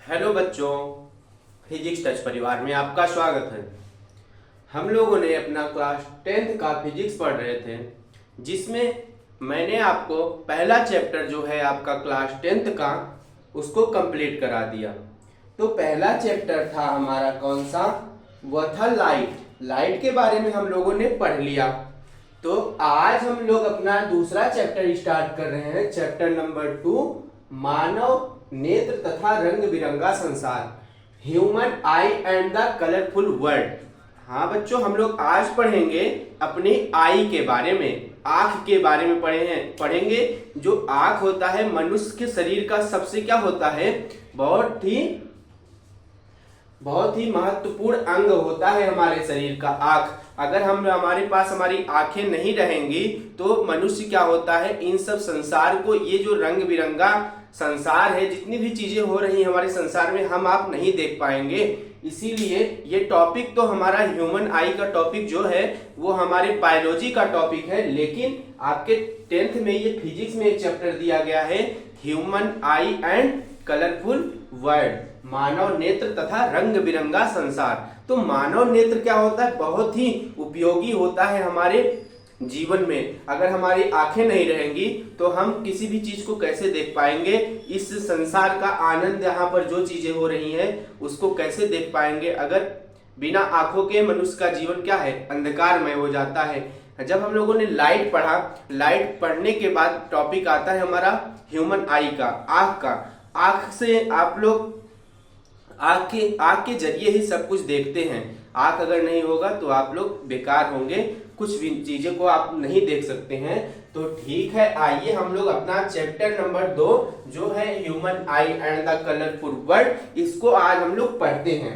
Hello बच्चों, physics touch परिवार में आपका स्वागत है। हम लोगों ने अपना क्लास 10th का फिजिक्स पढ़ रहे थे, जिसमें मैंने आपको पहला चैप्टर जो है आपका क्लास 10th का उसको कंप्लीट करा दिया। तो पहला चैप्टर था हमारा कौन सा? वह था लाइट। लाइट के बारे में हम लोगों ने पढ़ लिया। तो आज हम लोग अपना दूसरा चैप्टर स्टार्ट कर रहे हैं, चैप्टर नंबर 2, मानव नेत्र तथा रंग बिरंगा संसार, human eye and the colourful world. हाँ बच्चों, हम लोग आज पढ़ेंगे अपनी आई के बारे में, आंख के बारे में पढ़ेंगे। जो आंख होता है मनुष्य के शरीर का सबसे क्या होता है, बहुत ही महत्वपूर्ण अंग होता है हमारे शरीर का आंख। अगर हमारे पास हमारी आंखें नहीं रहेंगी तो मनुष्य क्या होता है, इन सब संसार को, ये जो रंग बिरंगा संसार है, जितनी भी चीजें हो रही हैं हमारे संसार में, हम आप नहीं देख पाएंगे। इसीलिए ये टॉपिक तो हमारा ह्यूमन आई का टॉपिक जो है वो हमारे बायोलॉजी का टॉपिक है, लेकिन आपके 10th में ये फिजिक्स में एक चैप्टर दिया गया है, human eye and colourful world, मानव नेत्र तथा रंग बिरंगा संसार। तो मानव नेत्र क्या होता है, बहुत ही उपयोगी होता है हमारे जीवन में। अगर हमारी आंखें नहीं रहेंगी तो हम किसी भी चीज को कैसे देख पाएंगे, इस संसार का आनंद, यहाँ पर जो चीजें हो रही हैं उसको कैसे देख पाएंगे। अगर बिना आंखों के मनुष्य का जीवन क्या है, अंधकारमय हो जाता है। जब हम लोगों ने लाइट पढ़ा, लाइट पढ़ने के बाद टॉपिक आता है हमारा ह्यूमन आई का, आंख का। आंख से आप लोग आंख के जरिए ही सब कुछ देखते हैं। आंख अगर नहीं होगा तो आप लोग बेकार होंगे, कुछ भी चीजों को आप नहीं देख सकते हैं। तो ठीक है, आइए हम लोग अपना चैप्टर नंबर 2 जो है human eye and the colourful world, इसको आज हम लोग पढ़ते हैं।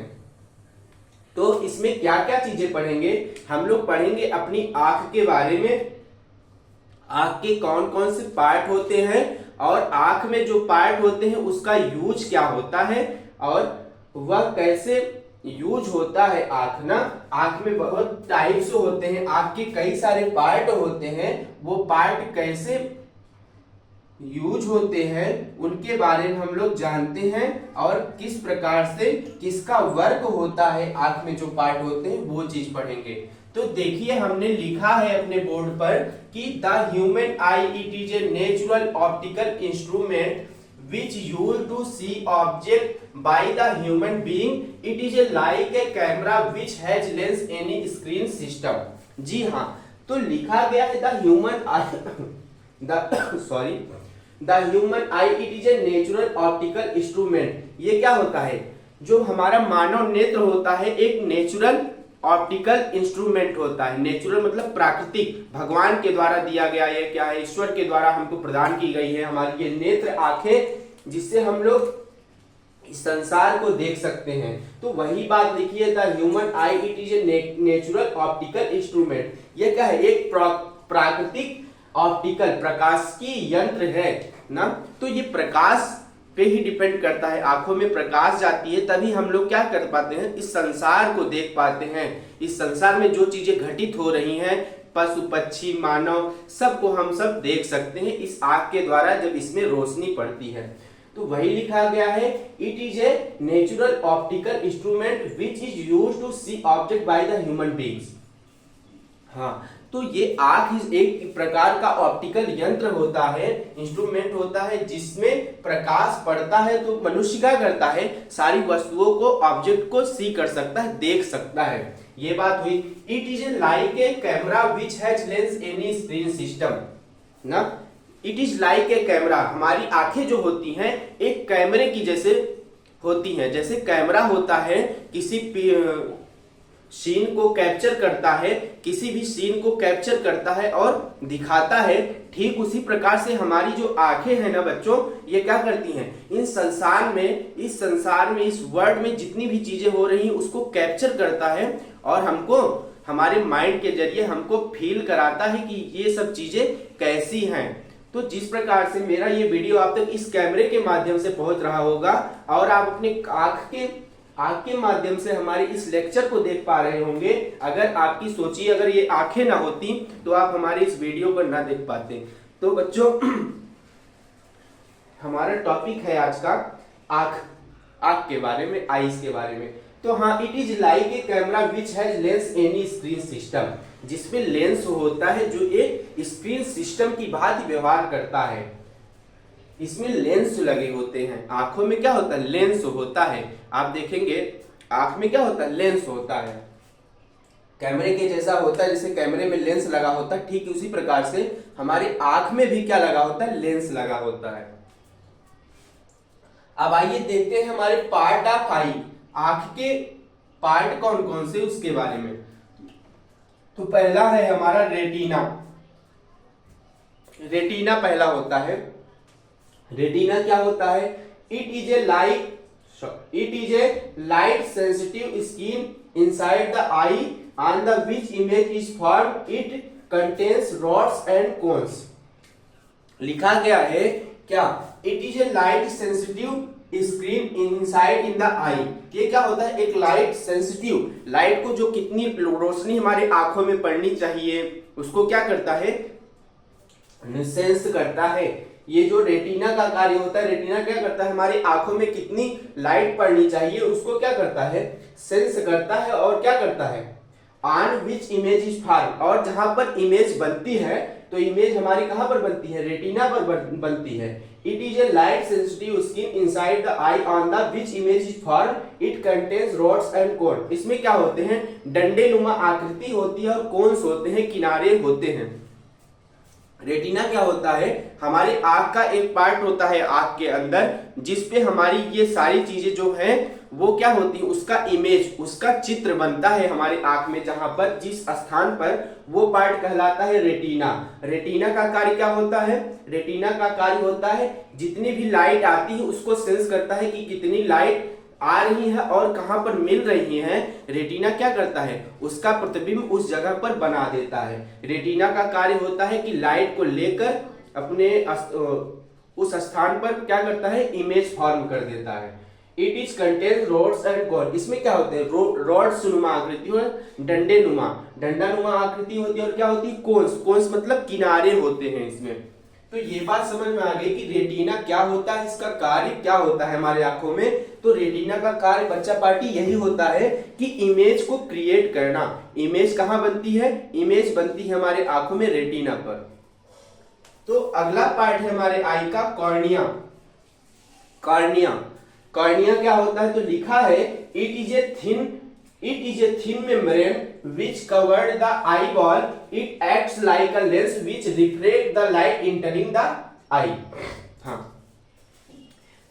तो इसमें क्या क्या चीजें पढ़ेंगे, हम लोग पढ़ेंगे अपनी आंख के बारे में, आंख के कौन कौन से पार्ट होते हैं और आंख में जो पार्ट होते हैं उसका यूज क्या होता है और वह कैसे यूज होता है। आंख में बहुत टाइप्स होते हैं, आंख के कई सारे पार्ट होते हैं, वो पार्ट कैसे यूज होते हैं उनके बारे में हम लोग जानते हैं, और किस प्रकार से किसका वर्क होता है आंख में जो पार्ट होते हैं वो चीज पढ़ेंगे। तो देखिए, हमने लिखा है अपने बोर्ड पर कि the human I it is a natural optical instrument which used to see object by the human being. It is like a camera which has lens any screen system. जी हाँ, तो लिखा गया है the human eye it is a natural optical instrument. ये क्या होता है, जो हमारा मानव नेत्र होता है एक नेचुरल ऑप्टिकल इंस्ट्रूमेंट होता है। नेचुरल मतलब प्राकृतिक, भगवान के द्वारा दिया गया, ये क्या है, ईश्वर के द्वारा हमको प्रदान की गई है हमारी ये नेत्र आंखें, जिससे हम लोग इस संसार को देख सकते हैं। तो वही बात लिखिए, the human I it is a natural optical instrument. ये क्या है, एक प्राकृतिक ऑप्टिकल प्रकाश की यंत्र है ना। तो ये प्रकाश पे ही डिपेंड करता है, आंखों में प्रकाश जाती है तभी हम लोग क्या कर पाते हैं, इस संसार को देख पाते हैं। इस संसार में जो चीजें घटित हो रही हैं, पशु पक्षी मानव, सबको हम सब देख सकते हैं इस आंख के द्वारा जब इसमें रोशनी पड़ती है। तो वही लिखा गया है, it is a natural optical instrument which is use to see object by the human beings. हाँ, तो ये आंख एक प्रकार का ऑप्टिकल यंत्र होता है, इंस्ट्रूमेंट होता है, जिसमें प्रकाश पड़ता है तो मनुष्य क्या करता है, सारी वस्तुओं को, ऑब्जेक्ट को सी कर सकता है, देख सकता है। ये बात हुई। It is like a camera which has lens any screen system ना। It is like a camera, हमारी आंखें जो होती हैं एक कैमरे की जैसे होती हैं। जैसे कैमरा होता है, किसी सीन को कैप्चर करता है, किसी भी सीन को कैप्चर करता है और दिखाता है, ठीक उसी प्रकार से हमारी जो आंखें हैं ना बच्चों, ये क्या करती हैं, इस संसार में, इस वर्ल्ड में जितनी भी चीजें हो रही हैं उसको कैप्चर करता है और हमको हमारे माइंड के जरिए हमको फील कराता है कि ये सब चीजें कैसी हैं। तो जिस प्रकार से मेरा ये वीडियो आप तक इस कैमरे के माध्यम से पहुंच रहा होगा और आप अपने आंख के माध्यम से हमारे इस लेक्चर को देख पा रहे होंगे, अगर आपकी सोचिए, अगर ये आंखें ना होती तो आप हमारे इस वीडियो को ना देख पाते। तो बच्चों हमारा टॉपिक है आज का आंख। आंख के बारे में, आईज के बारे में। तो हाँ, it is like a camera which has lens any screen system, जिसमें लेंस होता है जो एक स्क्रीन सिस्टम की भांति व्यवहार करता है। इसमें लेंस लगे होते हैं। आंखों में क्या होता है? लेंस होता है। आप देखेंगे आंख में क्या होता है? लेंस होता है। कैमरे के जैसा होता है, जैसे कैमरे में लेंस लगा होता है, ठीक उसी प्रकार से हमारी आंख में भी क्या लगा होता है? लेंस लगा होता है। अब आइए देखते हैं हमारे पार्ट ऑफ आई, आंख के पार्ट कौन कौन से, उसके बारे में। तो पहला है हमारा रेटिना। रेटिना पहला होता है। रेटिना क्या होता है? It is a light sensitive skin inside the eye on the which image is form. It contains rods and cones. लिखा गया है क्या? It is a light sensitive screen inside in the eye. ये क्या होता है? एक लाइट सेंसिटिव, लाइट को जो कितनी रोशनी हमारे आंखों में पड़नी चाहिए उसको क्या करता है? सेंस करता है। ये जो रेटिना का कार्य होता है, रेटिना क्या करता है? हमारी आंखों में कितनी लाइट पड़नी चाहिए उसको क्या करता है? सेंस करता है। और क्या करता है? On which image is form, और जहां पर इमेज बनती है, तो इमेज हमारी कहां पर बनती है? रेटिना पर बनती है। It is a light sensitive skin inside the eye on the which image is form. It contains rods and cone. इसमें क्या होते हैं? डंडे नुमा आकृति होती है और कोन्स होते हैं, किनारे होते हैं। रेटिना क्या होता है? हमारे आंख का एक पार्ट होता है आंख के अंदर, जिसपे हमारी ये सारी चीजें जो हैं वो क्या होती है? उसका इमेज, उसका चित्र बनता है हमारे आंख में, जहां पर जिस स्थान पर, वो पार्ट कहलाता है रेटिना। रेटिना का कार्य क्या होता है? रेटिना का कार्य होता है जितनी भी लाइट आती है उसको सेंस करता है कि कितनी लाइट आ रही है और कहां पर मिल रही है। रेटिना क्या करता है? उसका प्रतिबिंब उस जगह पर बना देता है। रेटिना का कार्य होता है कि लाइट को लेकर अपने उस स्थान पर क्या करता है? इमेज फॉर्म कर देता है। It is contain rods and cone. इसमें क्या होते हैं? रॉड्स नुमा आकृति और डंडे नुमा, डंडा नुमा आकृति होती है। और क्या होती है? कोन्स। कोन्स मतलब किनारे होते हैं इसमें। तो ये बात समझ में आ गई कि रेटिना क्या होता है, इसका कार्य क्या होता है हमारे आंखों में। तो रेटिना का कार्य बच्चा पार्टी यही होता है कि इमेज को क्रिएट करना। इमेज कहां बनती है? इमेज बनती है हमारे आंखों में रेटिना पर। तो अगला पार्ट है हमारे आई का कॉर्निया। कॉर्निया, कॉर्निया क्या होता है? तो लिखा है it is a thin membrane which covered the eyeball. It acts like a lens which reflect the light entering the eye. हाँ,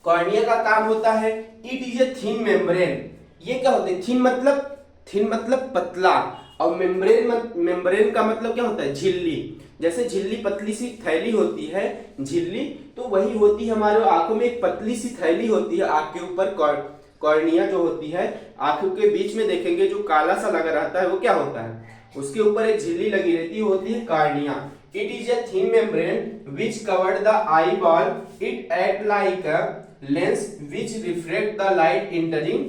कॉर्निया का काम होता है it is a thin membrane. ये क्या होता है? थिन मतलब पतला, और मेम्ब्रेन का मतलब क्या होता है? झिल्ली। जैसे झिल्ली पतली सी थैली होती है, झिल्ली, तो वही होती है हमारे आंखों में एक पतली सी थैली होती है आंख के ऊपर। कॉर्निया जो होती है, आंखों के बीच में देखेंगे जो काला सा लगा रहता है वो क्या होता है? उसके ऊपर एक झिल्ली लगी रहती है, होती है cornea. It is a thin membrane which covered the eye ball. It act like a lens which reflect the light entering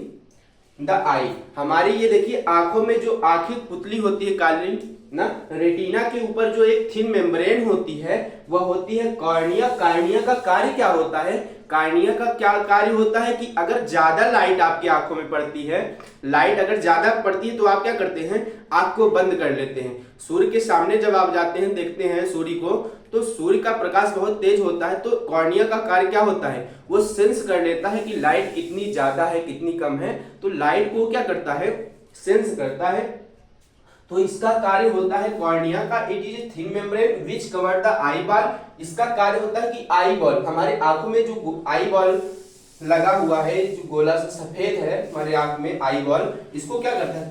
the eye. हमारी ये देखिए आंखों में जो आंखें पुतली होती है काली ना, रेटिना के ऊपर जो एक थिन मेम्ब्रेन होती है वह होती है कॉर्निया। कॉर्निया का कार्य क्या होता है? कॉर्निया का क्या कार्य होता है कि अगर ज्यादा लाइट आपकी आंखों में पड़ती है, लाइट अगर ज्यादा पड़ती है तो आप क्या करते हैं? आंख को बंद कर लेते हैं। सूर्य के सामने जब आप जाते हैं, देखते हैं सूर्य को, तो सूर्य का प्रकाश बहुत तेज होता है, तो कॉर्निया का कार्य क्या होता है? वो सेंस कर लेता है कि लाइट कितनी ज्यादा है, कितनी कम है, तो लाइट को क्या करता है? सेंस करता है। तो इसका कार्य होता है कॉर्निया का। It is a thin membrane which cover the eye ball. इसका कार्य होता है कि आई बॉल, हमारे आंखों में जो आई बॉल लगा हुआ है, जो गोला सा सफेद है हमारे आंख में आई बॉल, इसको क्या करता है?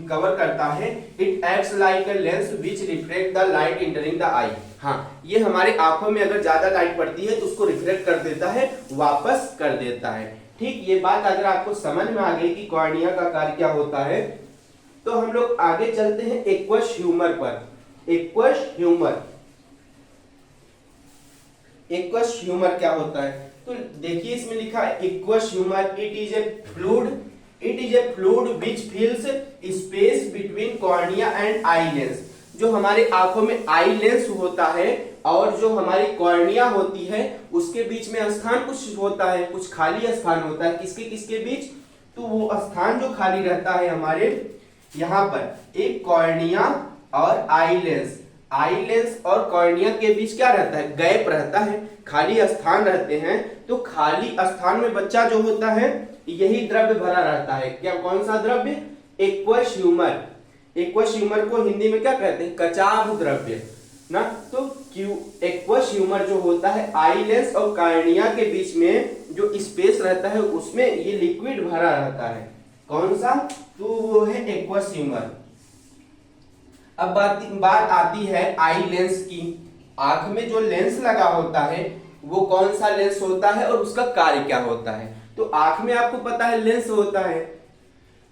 कवर करता है। It acts like a lens which reflect the light entering the eye. हाँ, ये हमारे आंखों में अगर ज्यादा लाइट पड़ती है तो उसको रिफ्लेक्ट कर देता है, वापस कर देता है। ठीक, ये बात अगर आपको समझ में आ गई कि कॉर्निया का कार्य क्या होता है, तो हम लोग आगे चलते हैं एक्वस ह्यूमर पर। एक्वस ह्यूमर क्या होता है? तो देखिए इसमें लिखा है aqueous humour. It is a fluid which fills space between cornea and eye lens. जो हमारे आंखों में आई लेंस होता है और जो हमारी कॉर्निया होती है उसके बीच में स्थान कुछ होता है, कुछ खाली स्थान होता है। किसके किसके बीच? तो वो स्थान जो खाली रहता है हमारे यहाँ पर एक कॉर्निया और आई लेंस, आई लेंस और कॉर्निया के बीच क्या रहता है? गैप रहता है, खाली स्थान रहते हैं। तो खाली स्थान में बच्चा जो होता है यही द्रव्य भरा रहता है। क्या, कौन सा द्रव्य? Aqueous humour. एक्वस ह्यूमर को हिंदी में क्या कहते हैं? कचाभ द्रव्य ना। तो एक्वस ह्यूमर जो होता है आई लेंस और कॉर्निया के बीच में जो स्पेस रहता है उसमें ये लिक्विड भरा रहता है। कौन सा? तो वो है एक्वस ह्यूमर। अब बात आती है आई लेंस की। आंख में जो लेंस लगा होता है वो कौन सा लेंस होता है और उसका कार्य क्या होता है? तो आंख में आपको पता है लेंस होता है।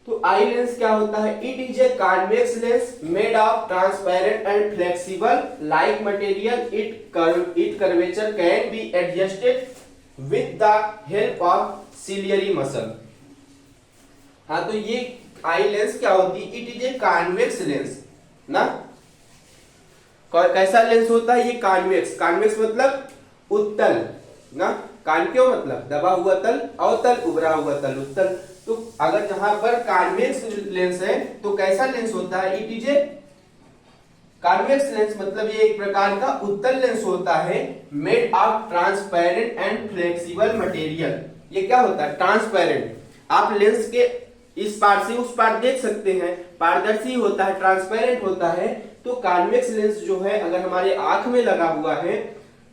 तो आई लेंस क्या होता है? It is a convex lens made of transparent and flexible like material. It curvature can be adjusted with the help of ciliary muscle. हाँ, तो ये आई लेंस क्या होती है? It is a convex lens ना। कैसा लेंस होता है ये? कॉन्वेक्स। कॉन्वेक्स मतलब उत्तल ना। कॉन्केव मतलब दबा हुआ तल, अवतल उभरा हुआ तल, उत्तल। तो अगर जहां पर कॉन्वेक्स लेंस है तो कैसा लेंस होता है? It is a convex lens मतलब ये एक प्रकार का उत्तल लेंस होता है made of transparent and flexible material. ये क्या होता है? ट्रांसपेरेंट। आप लेंस के इस पार से उस पार देख सकते हैं, पारदर्शी होता है, ट्रांसपेरेंट होता है। तो कॉन्वेक्स लेंस जो है अगर हमारे आंख में लगा हुआ है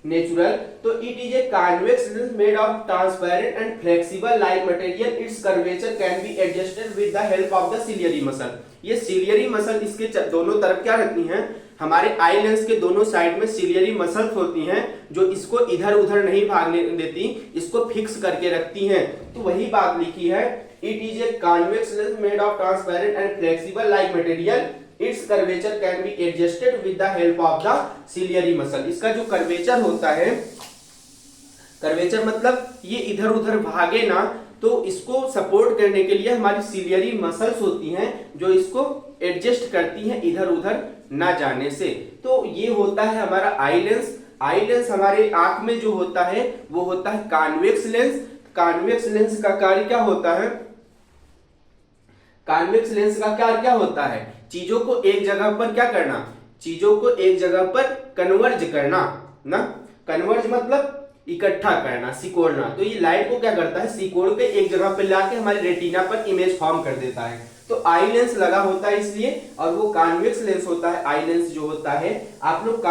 नेचुरल, तो it is a convex lens made of transparent and flexible like material. It's curvature can be adjusted with the help of the ciliary muscle. ये सिलियरी मसल इसके दोनों तरफ क्या रहती हैं? हमारे आई लेंस के दोनों साइड में सिलियरी मसल्स होती हैं जो इसको इधर उधर नहीं भागने देती, इसको फिक्स करके रखती हैं। तो वही बात लिखी है, it is a convex lens made of transparent and flexible like material. It's curvature can be adjusted with the help of the ciliary muscle. इसका जो कर्वेचर होता है, कर्वेचर मतलब ये इधर उधर भागे ना, तो इसको सपोर्ट करने के लिए हमारी सिलियरी मसल्स होती हैं जो इसको एडजस्ट करती हैं इधर उधर ना जाने से। तो ये होता है हमारा आई लेंस। आई लेंस हमारे आंख में जो होता है वो होता है कॉन्वेक्स लेंस। कॉन्वेक्स लेंस का कार्य क्या होता है? कॉन्वेक्स लेंस का कार्य क्या होता है? चीजों को एक जगह पर क्या करना? चीजों को एक जगह पर कन्वर्ज करना ना। कन्वर्ज मतलब इकट्ठा करना, सिकोड़ना। तो ये लाइट को क्या करता है? सिकोड़ के एक जगह पर लाके हमारे रेटिना पर इमेज फॉर्म कर देता है। तो आई लेंस लगा होता है इसलिए, और वो कॉन्वेक्स लेंस होता है। आई लेंस जो होता है, आप लोग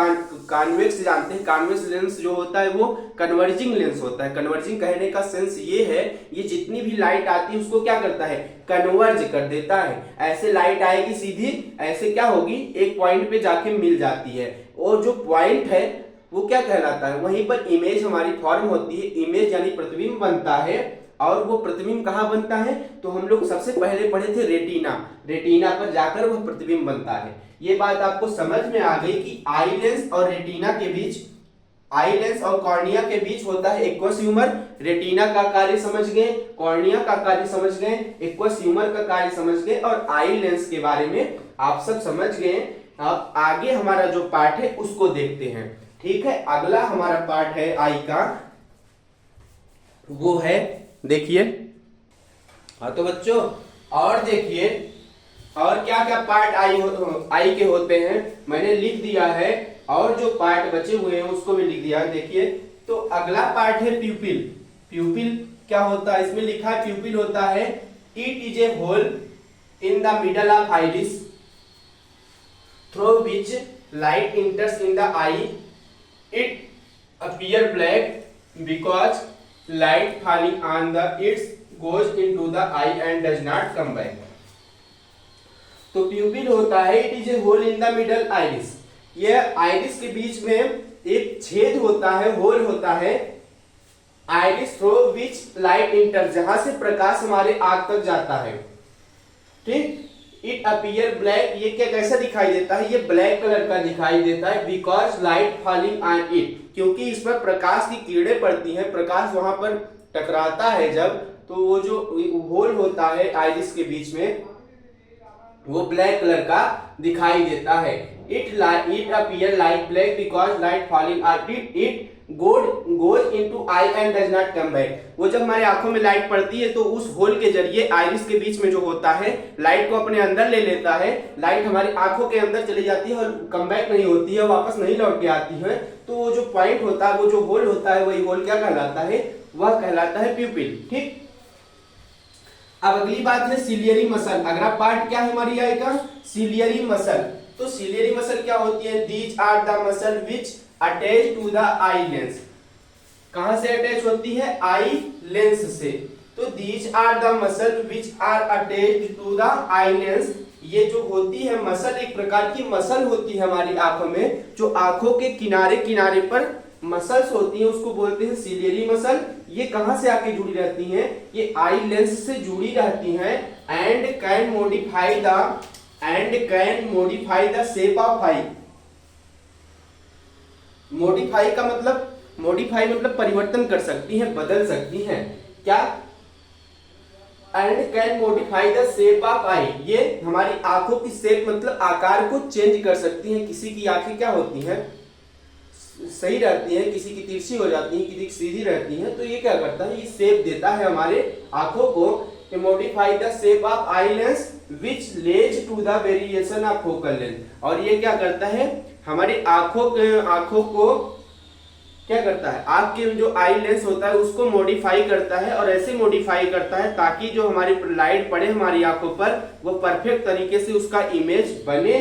कॉन्वेक्स जानते हैं। कॉन्वेक्स लेंस जो होता है वो कन्वर्जिंग लेंस होता है। कन्वर्जिंग कहने का सेंस ये है, ये जितनी भी लाइट आती है उसको क्या करता है? कन्वर्ज कर देता है। ऐसे लाइट आएगी सीधी, ऐसे क्या होगी? एक पॉइंट पे जाके मिल जाती है, और जो पॉइंट है वो क्या कहलाता है? वहीं पर इमेज हमारी फॉर्म होती है। इमेज यानी प्रतिबिंब बनता है। और वो प्रतिबिंब कहाँ बनता है? तो हम लोग सबसे पहले पढ़े थे रेटिना। रेटिना पर जाकर वह प्रतिबिंब बनता है। ये बात आपको समझ में आ गई कि आई लेंस और रेटिना के बीच, आई लेंस और कॉर्निया के बीच होता है एक्वस ह्यूमर। रेटिना का कार्य समझ गए, कॉर्निया का कार्य समझ गए, एक्वस ह्यूमर का कार्य समझ गए, और आई लेंस के बारे में आप सब समझ गए। अब आगे हमारा जो पार्ट है उसको देखते हैं। ठीक है, अगला हमारा पार्ट है आई का, वो है, देखिए। हाँ तो बच्चों और देखिए और क्या क्या पार्ट आई के होते हैं मैंने लिख दिया है, और जो पार्ट बचे हुए हैं उसको भी लिख दिया है। देखिए, तो अगला पार्ट है प्यूपिल। प्यूपिल क्या होता है? इसमें लिखा है प्यूपिल होता है it is a hole in the middle of iris through which light enters in the eye. It appear black because light falling on the its goes into the eye and does not come back। तो pupil होता है it is a hole in the middle iris. यह iris के बीच में एक छेद होता है, होल होता है। Iris through which light inter, जहां से प्रकाश हमारे आंख तक जाता है। ठीक, इट अपीयर ब्लैक, ये क्या कैसा दिखाई देता है? ये ब्लैक कलर का दिखाई देता है। Because light falling on it, क्योंकि इस पर प्रकाश की किरणें पड़ती हैं, प्रकाश वहां पर टकराता है जब, तो वो जो होल होता है आइरिस के बीच में वो ब्लैक कलर का दिखाई देता है। it appear like black because light falling at it goes into eye and does not come back। वो जब हमारे आंखों में लाइट पड़ती है तो उस होल के जरिए आइरिस के बीच में जो होता है लाइट को अपने अंदर ले लेता है, लाइट हमारी आंखों के अंदर चली जाती है और कम बैक नहीं होती है, वापस नहीं लौट के आती है। तो वो जो पॉइंट होता है, वो जो होल होता है, वही होल क्या कहलाता है? वह कहलाता है प्यूपिल। ठीक, अब अगली बात है सिलियरी मसल। अगला पार्ट क्या है हमारी आएगा? Ciliary muscle. तो सिलियरी मसल क्या होती है? These are the muscle which attach to the eye lens. कहां से अटैच होती है? आई लेंस से। तो these are the muscle which are attached to the eye lens. ये जो होती है मसल, एक प्रकार की मसल होती है हमारी आंखों में, जो आंखों के किनारे किनारे पर मसल्स होती हैं, उसको बोलते हैं सिलियरी मसल। ये कहां से आके जुड़ी रहती हैं? ये आई लेंस से जुड़ी रहती हैं and can modify the shape of eye. Modify मतलब परिवर्तन कर सकती हैं, बदल सकती हैं। क्या? And can modify the shape of eye. ये हमारी आंखों की शेप मतलब आकार को चेंज कर सकती हैं। किसी की आंखें क्या होती हैं? सही रहती है, किसी की तिरछी हो जाती है, किसी की सीधी रहती है। तो ये क्या करता है? ये शेप देता है हमारे आंखों को। Modify the shape of eye lens which leads to the variation of focal length. और ये क्या करता है? हमारी आंखों को क्या करता है? आंख के जो आई लेंस होता है उसको मॉडिफाई करता है, और ऐसे मॉडिफाई करता है ताकि जो हमारी लाइट पड़े हमारी आंखों पर वो परफेक्ट तरीके से उसका इमेज बने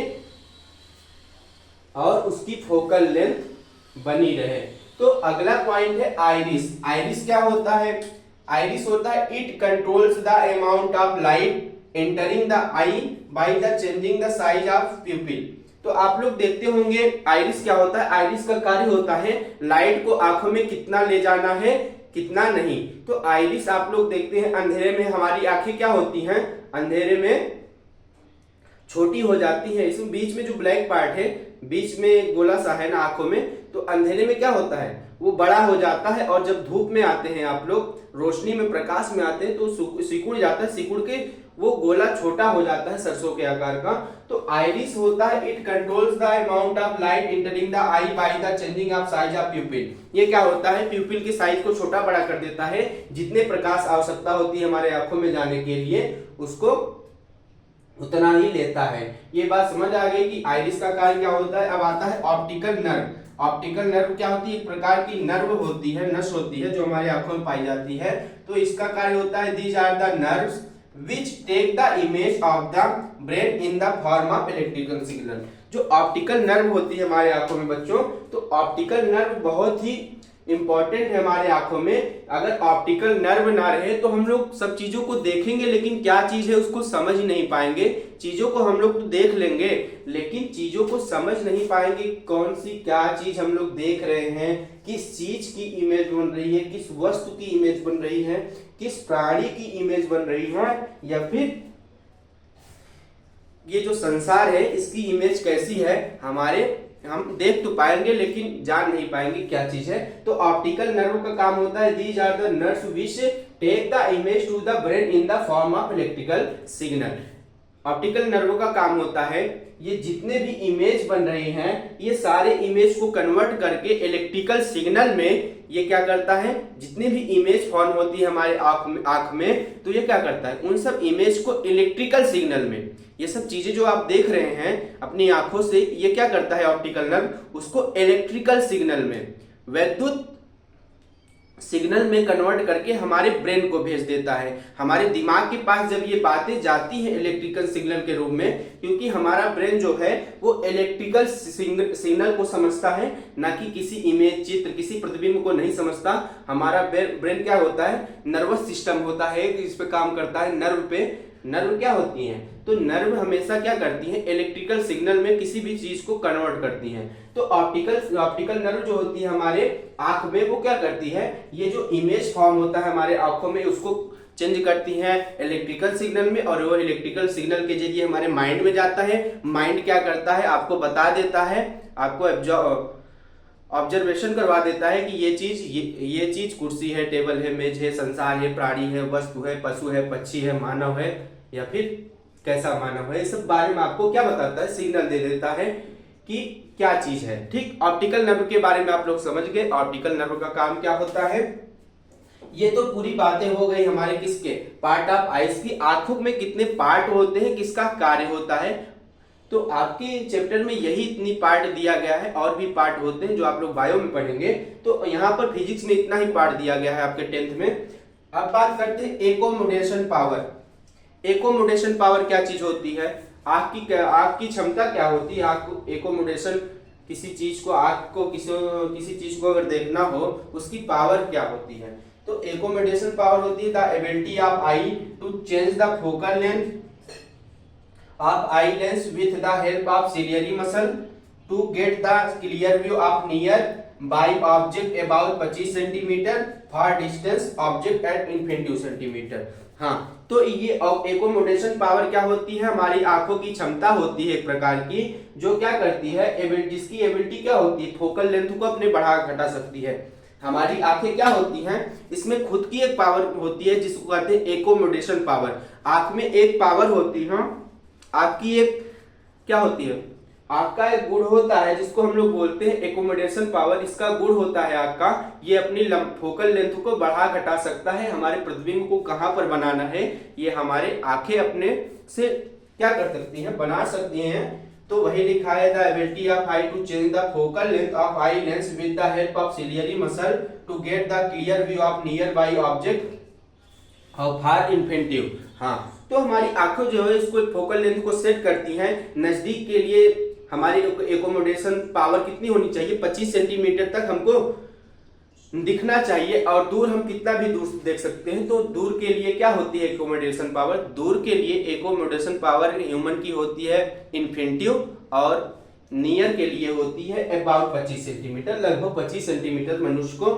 और उसकी फोकल लेंथ बनी रहे। तो अगला पॉइंट है आइरिस। आइरिस क्या होता है? आइरिस होता है it controls the amount of light entering the I by the changing the size of प्यूपिल। तो आप लोग देखते होंगे आइरिस क्या होता है? आइरिस का कार्य होता है लाइट को आंखों में कितना ले जाना है, कितना नहीं। तो आइरिस आप लोग देखते हैं अंधेरे में हमारी आंखें क्या होती हैं? अंधेरे में छोटी हो जाती है। इसमें बीच में जो ब्लैक पार्ट है, बीच में गोला सा है ना आंखों में, तो अंधेरे में क्या होता है? वो बड़ा हो जाता है, और जब धूप में आते हैं आप लोग, रोशनी में, प्रकाश में आते हैं, तो सिकुड़ जाता है, सिकुड़ के वो गोला छोटा हो जाता है सरसों के आकार का। तो आइरिस होता है it controls the amount of light entering the I by the changing of size of प्यूपिल। ये क्या होता है? प्यूपिल के साइज को छोटा बड़ा कर देता है। जितने प्रकाश आवश्यकता होती है हमारे आंखों में जाने के लिए, उसको उतना ही लेता है। ये बात समझ आ गई कि आइरिस का कार्य क्या होता है। अब आता है ऑप्टिकल नर्व। ऑप्टिकल नर्व क्या होती है? एक प्रकार की नर्व होती है, नस होती है, जो हमारी आंखों में पाई जाती है। तो इसका कार्य होता है these are the nerves which take the image of the brain in the form of electrical signal। जो ऑप्टिकल नर्व होती है हमारे आंखों में बच्चों, तो ऑप्टिकल नर्व बहुत ही इंपॉर्टेंट है हमारे आंखों में। अगर ऑप्टिकल नर्व ना रहे तो हम लोग सब चीजों को देखेंगे, लेकिन क्या चीज है उसको समझ नहीं पाएंगे। चीजों को हम लोग तो देख लेंगे, लेकिन चीजों को समझ नहीं पाएंगे। कौन सी क्या चीज हम लोग देख रहे हैं, किस चीज की इमेज बन रही है, किस वस्तु की इमेज बन रही है, किस प्राणी की इमेज बन रही है, या फिर ये जो संसार है इसकी इमेज कैसी है, हम देख तो पाएंगे लेकिन जान नहीं पाएंगे क्या चीज है। तो ऑप्टिकल नर्व का काम होता है these are the nerves which take the image to the brain in the form of electrical signal. Optical nerve का काम होता है ये जितने भी इमेज बन रहे हैं, ये सारे इमेज को कन्वर्ट करके इलेक्ट्रिकल सिग्नल में ये क्या करता है, जितने भी इमेज फॉर्म होती है हमारे आंख में, तो ये क्या करता है उन सब इमेज को इलेक्ट्रिकल सिग्नल में, ये सब चीजें जो आप देख रहे हैं अपनी आंखों से, ये क्या करता है ऑप्टिकल नर्व, उसको इलेक्ट्रिकल सिग्नल में, वैद्युत सिग्नल में कन्वर्ट करके हमारे ब्रेन को भेज देता है। हमारे दिमाग के पास जब ये बातें जाती हैं इलेक्ट्रिकल सिग्नल के रूप में, क्योंकि हमारा ब्रेन जो है वो इलेक्ट्रिकल सिग्नल को समझता है, ना कि किसी इमेज, चित्र, किसी प्रतिबिंब को नहीं समझता। हमारा ब्रेन क्या होता है, नर्वस सिस्टम होता है, इस पे काम करता है, नर्व पे। नर्व क्या होती हैं, तो नर्व हमेशा क्या करती हैं, इलेक्ट्रिकल सिग्नल में किसी भी चीज को कन्वर्ट करती हैं। तो ऑप्टिकल नर्व जो होती है हमारे आंख में, वो क्या करती है, ये जो इमेज फॉर्म होता है हमारे आंखों में उसको चेंज करती हैं इलेक्ट्रिकल सिग्नल में, और वो इलेक्ट्रिकल सिग्नल के जरिए हमारे माइंड में जाता है। माइंड क्या करता है, आपको बता देता है, आपको ऑब्जर्वेशन करवा देता है कि ये चीज कुर्सी है, टेबल है, मेज है, संसार है, प्राणी है, वस्तु है, पशु है, पक्षी है, मानव है, या फिर कैसा मानव है, इस सब बारे में आपको क्या बताता है, सिग्नल दे देता है। कि क्या चीज है। ठीक, ऑप्टिकल नर्व के बारे में आप लोग समझ गए, ऑप्टिकल नर्व का काम क्या होता है। ये तो पूरी बातें हो गई हमारे किसके, पार्ट ऑफ आईज की। आंखों में कितने पार्ट होते हैं, किसका कार्य होता है, तो आपके चैप्टर में यही इतनी पार्ट दिया गया है। और भी पार्ट होते हैं जो आप लोग बायो में पढ़ेंगे, तो यहाँ पर फिजिक्स में इतना ही पार्ट दिया गया है आपके 10th में। अब बात करते हैं एकोमोडेशन पावर। एकोमोडेशन पावर क्या चीज होती है, आंख की क्षमता क्या होती है। आंख एकोमोडेशन, किसी चीज को, आंख को किसी चीज को अगर देखना हो, उसकी पावर क्या होती है। तो एकोमोडेशन पावर होती है the ability of eye to change the focal length of eye lens with the help of ciliary muscle to get the clear view of near by object about 25 cm far distance object at infinitive cm। हाँ, तो ये accommodation power क्या होती है, हमारी आंखों की क्षमता होती है एक प्रकार की, जो क्या करती है, जिसकी एबिलिटी क्या होती है, फोकल लेंथ को अपने बढ़ा घटा सकती है। हमारी आंखें क्या होती हैं, इसमें खुद की एक पावर होती है जिसको कहते हैं एकोमोडेशन पावर। आंख में एक पावर होती है, आपकी एक क्या होती है, आंख का एक गुण होता है जिसको हम लोग बोलते हैं एकोमोडेशन पावर। इसका गुण होता है आंख का, ये अपनी फोकल लेंथ को बढ़ा घटा सकता है। हमारे प्रतिबिंब को कहां पर बनाना है, ये हमारे आंखें अपने से क्या कर सकती हैं, बना सकती हैं। तो वही लिखा है the ability of eye to change the focal length of eye lens with the help of ciliary muscle to get the clear view of nearby object of far infinitive. हाँ, तो हमारी आंखों जो है इसको फोकल लेंथ को set करती हैं नजदीक के लिए। हमारी एकोमोडेशन पावर कितनी होनी चाहिए, 25 सेंटीमीटर तक हमको दिखना चाहिए, और दूर हम कितना भी दूर देख सकते हैं। तो दूर के लिए क्या होती है एकोमोडेशन पावर, दूर के लिए एकोमोडेशन पावर ह्यूमन की होती है इन्फिनिटिव, और नियर के लिए होती है अबाउट 25 सेंटीमीटर। लगभग 25 सेंटीमीटर मनुष्य को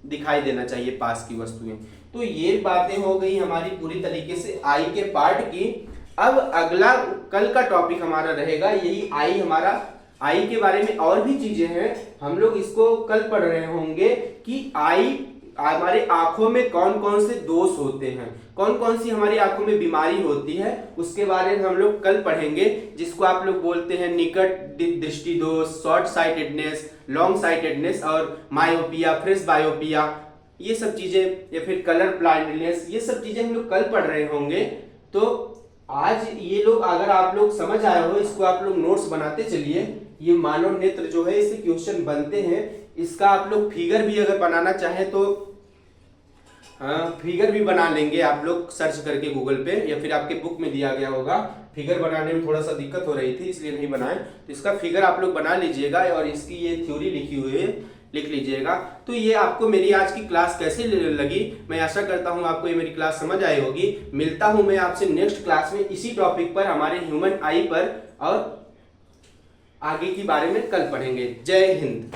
दिखाई देना चाहिए पास की वस्तुएं। तो ये बातें हो गई हमारी पूरी तरीके से आई के पार्ट की। अब अगला कल का टॉपिक हमारा रहेगा यही आई। हमारा आई के बारे में और भी चीजें हैं, हम लोग इसको कल पढ़ रहे होंगे कि आई हमारे आंखों में कौन कौन से दोष होते हैं, कौन कौन सी हमारी आंखों में बीमारी होती है, उसके बारे में हम लोग कल पढ़ेंगे, जिसको आप लोग बोलते हैं निकट दृष्टि दोष, शॉर्ट साइटेडनेस, लॉन्ग साइटेडनेस और मायोपिया, फ्रेश बायोपिया, ये सब चीजें, या फिर कलर ब्लाइंडनेस, ये सब चीजें हम लोग कल पढ़ रहे होंगे। तो आज ये लोग, अगर आप लोग समझ आए हो, इसको आप लोग नोट्स बनाते चलिए। ये मानव नेत्र जो है इससे क्वेश्चन बनते हैं, इसका आप लोग फिगर भी अगर बनाना चाहे तो फिगर भी बना लेंगे आप लोग सर्च करके गूगल पे, या फिर आपके बुक में दिया गया होगा। फिगर बनाने में थोड़ा सा दिक्कत हो रही थी इसलिए नहीं बनाए, तो इसका फिगर आप लोग बना लीजिएगा और इसकी ये थ्योरी लिखी हुई है लिख लीजिएगा। तो ये आपको मेरी आज की क्लास कैसे लगी, मैं आशा करता हूँ आपको ये मेरी क्लास समझ आई होगी। मिलता हूँ मैं आपसे नेक्स्ट क्लास में इसी टॉपिक पर, हमारे ह्यूमन आई पर, और आगे के बारे में कल पढ़ेंगे। जय हिंद।